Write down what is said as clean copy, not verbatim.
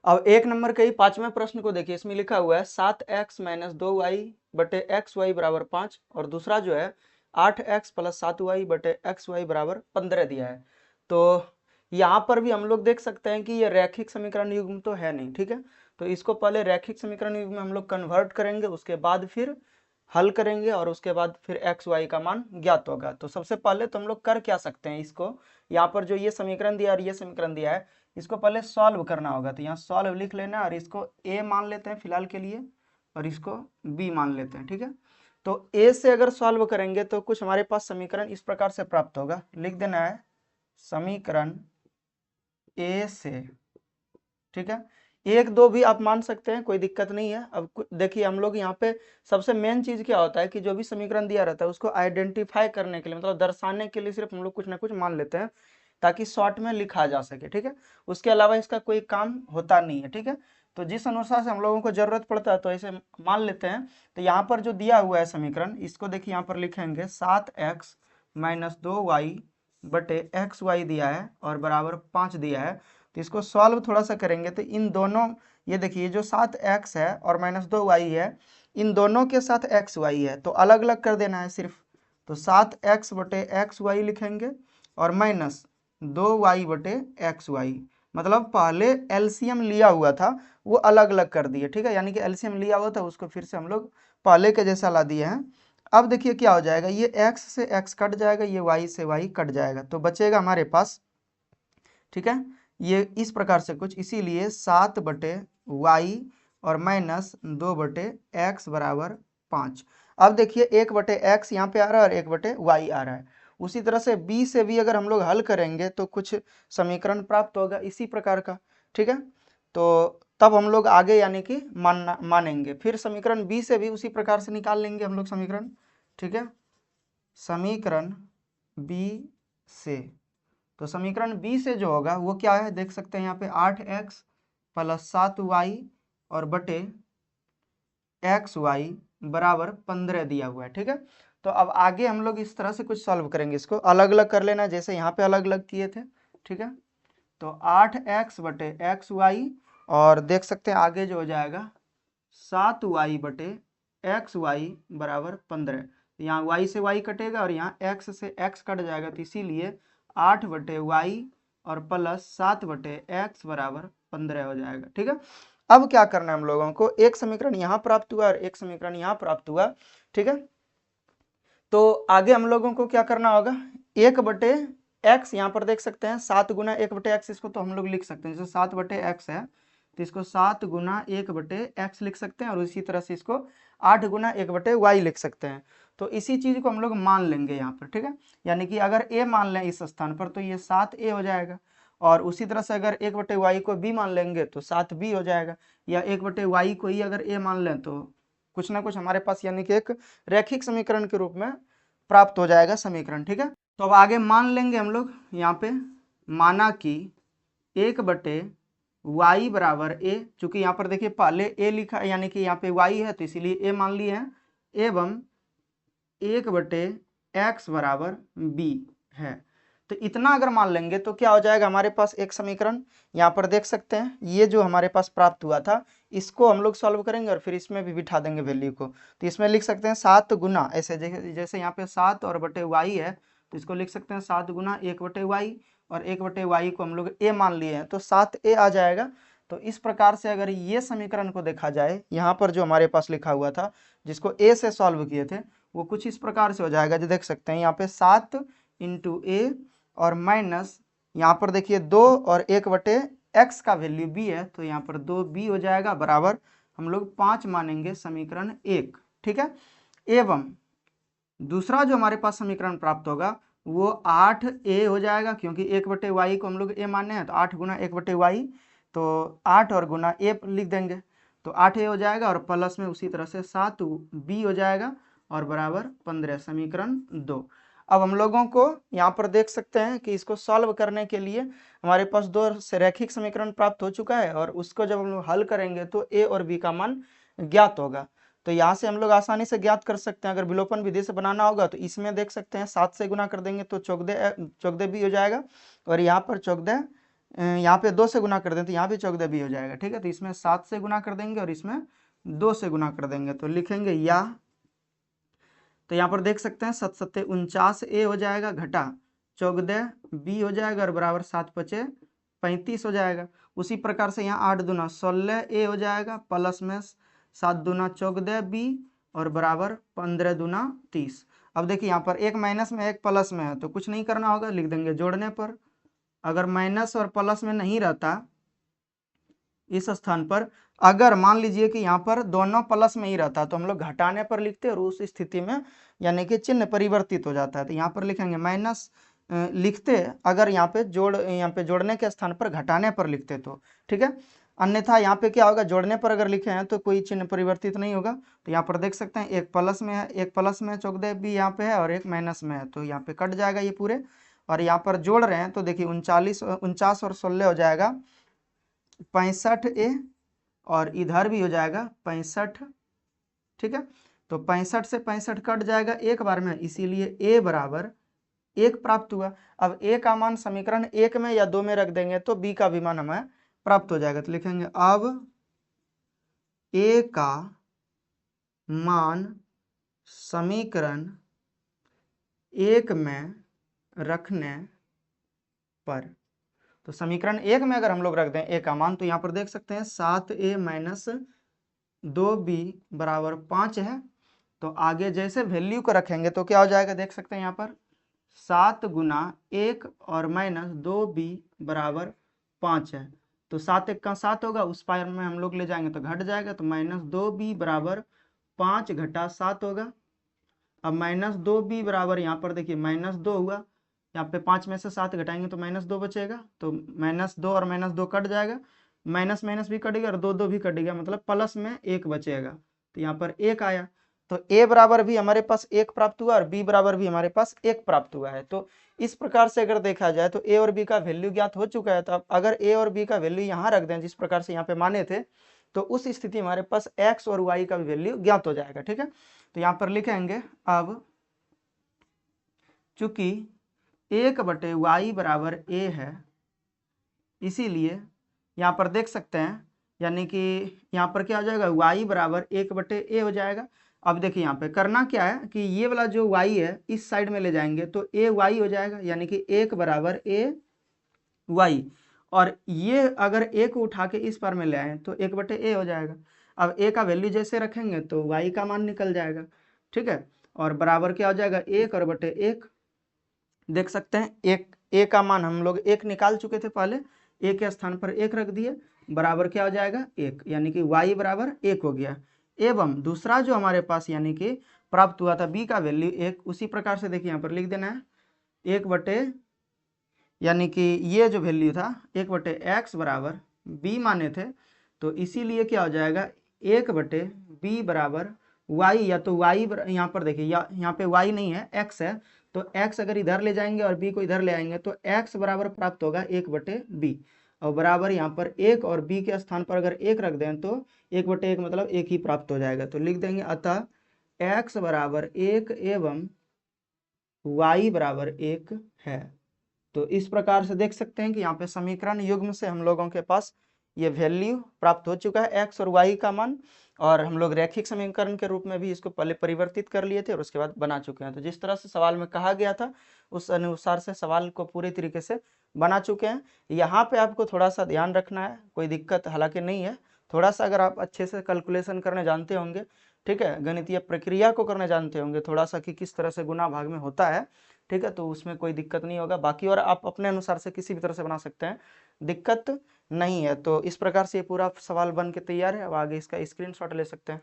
अब एक नंबर के ही 5वें प्रश्न को देखिए, इसमें लिखा हुआ है 7x माइनस 2y बटे एक्स वाई बराबर 5, और दूसरा जो है 8x प्लस 7y बटे एक्स वाई बराबर 15 दिया है। तो यहाँ पर भी हम लोग देख सकते हैं कि ये रैखिक समीकरण युग्म तो है नहीं, ठीक है। तो इसको पहले रैखिक समीकरण युग्म में हम लोग कन्वर्ट करेंगे, उसके बाद फिर हल करेंगे, और उसके बाद फिर एक्स वाई का मान ज्ञात होगा। तो सबसे पहले तो हम लोग कर क्या सकते हैं, इसको यहाँ पर जो ये समीकरण दिया और ये समीकरण दिया है, इसको पहले सॉल्व करना होगा। तो यहाँ सॉल्व लिख लेना है, और इसको ए मान लेते हैं फिलहाल के लिए, और इसको बी मान लेते हैं, ठीक है। तो ए से अगर सॉल्व करेंगे तो कुछ हमारे पास समीकरण इस प्रकार से प्राप्त होगा, लिख देना है समीकरण ए से, ठीक है। एक दो भी आप मान सकते हैं, कोई दिक्कत नहीं है। अब देखिए हम लोग यहाँ पे सबसे मेन चीज क्या होता है कि जो भी समीकरण दिया रहता है उसको आइडेंटिफाई करने के लिए, मतलब दर्शाने के लिए सिर्फ हम लोग कुछ ना कुछ मान लेते हैं, ताकि शॉर्ट में लिखा जा सके, ठीक है। उसके अलावा इसका कोई काम होता नहीं है, ठीक है। तो जिस अनुसार से हम लोगों को जरूरत पड़ता है तो ऐसे मान लेते हैं। तो यहाँ पर जो दिया हुआ है समीकरण, इसको देखिए यहाँ पर लिखेंगे 7x माइनस 2y बटे एक्स वाई दिया है और बराबर 5 दिया है। तो इसको सॉल्व थोड़ा सा करेंगे तो इन दोनों, ये देखिए जो 7x है और माइनस 2y है, इन दोनों के साथ एक्स वाई है तो अलग अलग कर देना है सिर्फ। तो 7x बटे एक्स वाई लिखेंगे और माइनस 2y बटे एक्स वाई, मतलब पहले एलसीएम लिया हुआ था वो अलग अलग कर दिए, ठीक है। यानी कि एलसीएम लिया हुआ था उसको फिर से हम लोग पहले के जैसा ला दिए हैं। अब देखिए क्या हो जाएगा, ये x से x कट जाएगा, ये y से y कट जाएगा, तो बचेगा हमारे पास, ठीक है, ये इस प्रकार से कुछ। इसीलिए 7 बटे वाई और माइनस 2 बटे एक्स बराबर 5। अब देखिए 1 बटे एक्स यहाँ पे आ रहा है और 1 बटे वाई आ रहा है। उसी तरह से बी से भी अगर हम लोग हल करेंगे तो कुछ समीकरण प्राप्त होगा इसी प्रकार का, ठीक है। तो तब हम लोग आगे यानी कि मानेंगे, फिर समीकरण बी से भी उसी प्रकार से निकाल लेंगे हम लोग समीकरण, ठीक है। समीकरण बी से, तो समीकरण बी से जो होगा वो क्या है, देख सकते हैं यहाँ पे 8x प्लस 7y और बटे एक्स वाई बराबर 15 दिया हुआ है, ठीक है। तो अब आगे हम लोग इस तरह से कुछ सॉल्व करेंगे, इसको अलग अलग कर लेना जैसे यहाँ पे अलग अलग किए थे, ठीक है। तो 8x बटे एक्स वाई और देख सकते हैं आगे जो हो जाएगा 7y बटे एक्स वाई बराबर 15। यहाँ y से y कटेगा और यहाँ x से x कट जाएगा, तो इसीलिए 8 बटे वाई और प्लस 7 बटे एक्स बराबर 15 हो जाएगा, ठीक है। अब क्या करना है हम लोगों को, एक समीकरण यहाँ प्राप्त हुआ और एक समीकरण यहाँ प्राप्त हुआ, ठीक है। तो आगे हम लोगों को क्या करना होगा, 1 बटे एक्स, यहाँ पर देख सकते हैं 7 गुना 1 बटे एक्स, इसको तो हम लोग लिख सकते हैं, जैसे 7 बटे एक्स है तो इसको 7 गुना 1 बटे एक्स लिख सकते हैं, और इसी तरह से इसको 8 गुना 1 बटे वाई लिख सकते हैं। तो इसी चीज को हम लोग मान लेंगे यहाँ पर, ठीक है। यानी कि अगर ए मान लें इस स्थान पर तो ये 7a हो जाएगा, और उसी तरह से अगर 1 बटे वाई को बी मान लेंगे तो 7b हो जाएगा, या 1 बटे वाई को ही अगर ए मान लें तो कुछ ना कुछ हमारे पास यानी कि एक रैखिक समीकरण के रूप में प्राप्त हो जाएगा समीकरण, ठीक है। तो अब आगे मान लेंगे हम लोग यहाँ पे, माना कि 1 बटे y बराबर a, चूंकि यहाँ पर देखिए पहले a लिखा है यानी कि यहाँ पे y है तो इसीलिए a मान लिए हैं, एवं 1 बटे x बराबर b है। तो इतना अगर मान लेंगे तो क्या हो जाएगा हमारे पास एक समीकरण, यहाँ पर देख सकते हैं ये जो हमारे पास प्राप्त हुआ था इसको हम लोग सॉल्व करेंगे और फिर इसमें भी बिठा देंगे वैल्यू को। तो इसमें लिख सकते हैं 7 गुना, ऐसे जैसे यहाँ पे 7 और बटे वाई है तो इसको लिख सकते हैं 7 गुना 1 बटे वाई, और 1 बटे वाई को हम लोग ए मान लिए हैं तो 7a आ जाएगा। तो इस प्रकार से अगर ये समीकरण को देखा जाए, यहाँ पर जो हमारे पास लिखा हुआ था जिसको ए से सॉल्व किए थे वो कुछ इस प्रकार से हो जाएगा, जो देख सकते हैं यहाँ पे 7 इंटू ए और माइनस यहाँ पर देखिए 2 और 1 बटे एक्स का वैल्यू b है तो यहाँ पर 2b हो जाएगा, बराबर हम लोग 5 मानेंगे समीकरण 1, ठीक है। एवं दूसरा जो हमारे पास समीकरण प्राप्त होगा वो 8a हो जाएगा, क्योंकि 1 बटे वाई को हम लोग a माने हैं तो 8 गुना 1 बटे वाई, तो 8 और गुना a लिख देंगे तो 8a हो जाएगा, और प्लस में उसी तरह से 7b हो जाएगा और बराबर 15, समीकरण 2। अब हम लोगों को यहाँ पर देख सकते हैं कि इसको सॉल्व करने के लिए हमारे पास दो रैखिक समीकरण प्राप्त हो चुका है, और उसको जब हम लोग हल करेंगे तो a और b का मान ज्ञात होगा। तो यहाँ से हम लोग आसानी से ज्ञात कर सकते हैं, अगर विलोपन विधि से बनाना होगा तो इसमें देख सकते हैं 7 से गुना कर देंगे तो चौगदे बी हो जाएगा, और यहाँ पर चौगदे यहाँ पे 2 से गुना कर दें तो यहाँ भी चौक दे बी हो जाएगा। ठीक है, तो इसमें 7 से गुना कर देंगे और इसमें 2 से गुना कर देंगे तो लिखेंगे या। तो यहाँ पर देख सकते हैं 7 सत्ते 49 ए हो जाएगा, घटा 14 बी हो जाएगा और बराबर 7 पचे 35 हो जाएगा। उसी प्रकार से यहाँ 8 दूना 16 ए हो जाएगा, प्लस में 7 दूना 14 बी और बराबर 15 दूना 30। अब देखिए यहाँ पर एक माइनस में एक प्लस में है तो कुछ नहीं करना होगा, लिख देंगे जोड़ने पर। अगर माइनस और प्लस में नहीं रहता इस स्थान पर, अगर मान लीजिए कि यहाँ पर दोनों प्लस में ही रहता तो हम लोग घटाने पर लिखते और उस स्थिति में यानी कि चिन्ह परिवर्तित हो जाता है। तो यहाँ पर लिखेंगे माइनस लिखते, अगर यहाँ पे जोड़ने के स्थान पर घटाने पर लिखते तो ठीक है। अन्यथा यहाँ पे क्या होगा, जोड़ने पर अगर लिखे हैं तो कोई चिन्ह परिवर्तित नहीं होगा। तो यहाँ पर देख सकते हैं एक प्लस में है, एक प्लस में चौक भी यहाँ पे है और एक माइनस में है, तो यहाँ पे कट जाएगा ये पूरे। और यहाँ पर जोड़ रहे हैं तो देखिए 49 और 16 हो जाएगा 65 ए और इधर भी हो जाएगा 65। ठीक है, तो 65 से 65 कट जाएगा एक बार में, इसीलिए ए बराबर 1 प्राप्त हुआ। अब ए का मान समीकरण 1 में या 2 में रख देंगे तो बी का भी मान हमें प्राप्त हो जाएगा। तो लिखेंगे अब ए का मान समीकरण 1 में रखने पर, तो समीकरण 1 में अगर हम लोग रख दें ए का मान तो यहाँ पर देख सकते हैं 7a माइनस 2b बराबर 5 है। तो आगे जैसे वैल्यू को रखेंगे तो क्या हो जाएगा, देख सकते हैं यहाँ पर 7 गुना 1 और माइनस 2b बराबर 5 है। तो 7 1 का 7 होगा, उस पार में हम लोग ले जाएंगे तो घट जाएगा, तो माइनस 2b बराबर 5 घटा 7 होगा। अब माइनस 2b बराबर यहाँ पर देखिए माइनस 2 हुआ, यहाँ पे 5 में से 7 घटाएंगे तो माइनस 2 बचेगा, तो माइनस 2 और माइनस 2 कट जाएगा, माइनस माइनस भी कटेगा और 2 2 भी कटेगा, मतलब प्लस में 1 बचेगा। तो यहाँ पर 1 आया, तो a बराबर भी हमारे पास 1 प्राप्त हुआ और b बराबर भी हमारे पास 1 प्राप्त हुआ है। तो इस प्रकार से अगर देखा जाए तो a और b का वैल्यू ज्ञात हो चुका है। तो अब अगर a और b का वैल्यू यहाँ रख दें जिस प्रकार से यहाँ पे माने थे, तो उस स्थिति में हमारे पास x और y का भी वैल्यू ज्ञात हो जाएगा। ठीक है, तो यहाँ पर लिखेंगे अब चूंकि 1/y बराबर a है, इसीलिए यहाँ पर देख सकते हैं यानी कि यहाँ पर क्या हो जाएगा, y बराबर 1/a हो जाएगा। अब देखिए यहाँ पे करना क्या है कि ये वाला जो y है इस साइड में ले जाएंगे तो a y हो जाएगा, यानी कि 1 बराबर a y, और ये अगर a को उठा के इस पार में ले आए तो 1/a हो जाएगा। अब a का वैल्यू जैसे रखेंगे तो y का मान निकल जाएगा। ठीक है, और बराबर क्या हो जाएगा 1 और बटे 1, देख सकते हैं एक a का मान हम लोग 1 निकाल चुके थे पहले, a के स्थान पर 1 रख दिए, बराबर क्या हो जाएगा 1, यानी कि y बराबर 1 हो गया। एवं दूसरा जो हमारे पास यानी कि प्राप्त हुआ था b का वैल्यू 1, उसी प्रकार से देखिए यहाँ पर लिख देना है 1 यानी कि ये जो वैल्यू था 1/x बराबर b माने थे, तो इसीलिए क्या हो जाएगा 1/b बराबर y, या तो y यहाँ पर देखिए यहाँ पे y नहीं है x है, तो x अगर इधर ले जाएंगे और b को इधर ले आएंगे तो x बराबर प्राप्त होगा 1/b, और बराबर यहाँ पर 1 और b के स्थान पर अगर 1 रख दें तो 1/1 मतलब 1 ही प्राप्त हो जाएगा। तो लिख देंगे अतः x बराबर 1 एवं y बराबर 1 है। तो इस प्रकार से देख सकते हैं कि यहाँ पे समीकरण युग्म से हम लोगों के पास ये वैल्यू प्राप्त हो चुका है x और y का मान, और हम लोग रैखिक समीकरण के रूप में भी इसको पहले परिवर्तित कर लिए थे और उसके बाद बना चुके हैं। तो जिस तरह से सवाल में कहा गया था उस अनुसार से सवाल को पूरी तरीके से बना चुके हैं। यहाँ पे आपको थोड़ा सा ध्यान रखना है, कोई दिक्कत हालांकि नहीं है, थोड़ा सा अगर आप अच्छे से कैलकुलेशन करने जानते होंगे, ठीक है, गणितीय प्रक्रिया को करने जानते होंगे थोड़ा सा कि किस तरह से गुना भाग में होता है, ठीक है, तो उसमें कोई दिक्कत नहीं होगा। बाकी और आप अपने अनुसार से किसी भी तरह से बना सकते हैं, दिक्कत नहीं है। तो इस प्रकार से ये पूरा सवाल बन के तैयार है। अब आगे इसका स्क्रीनशॉट ले सकते हैं।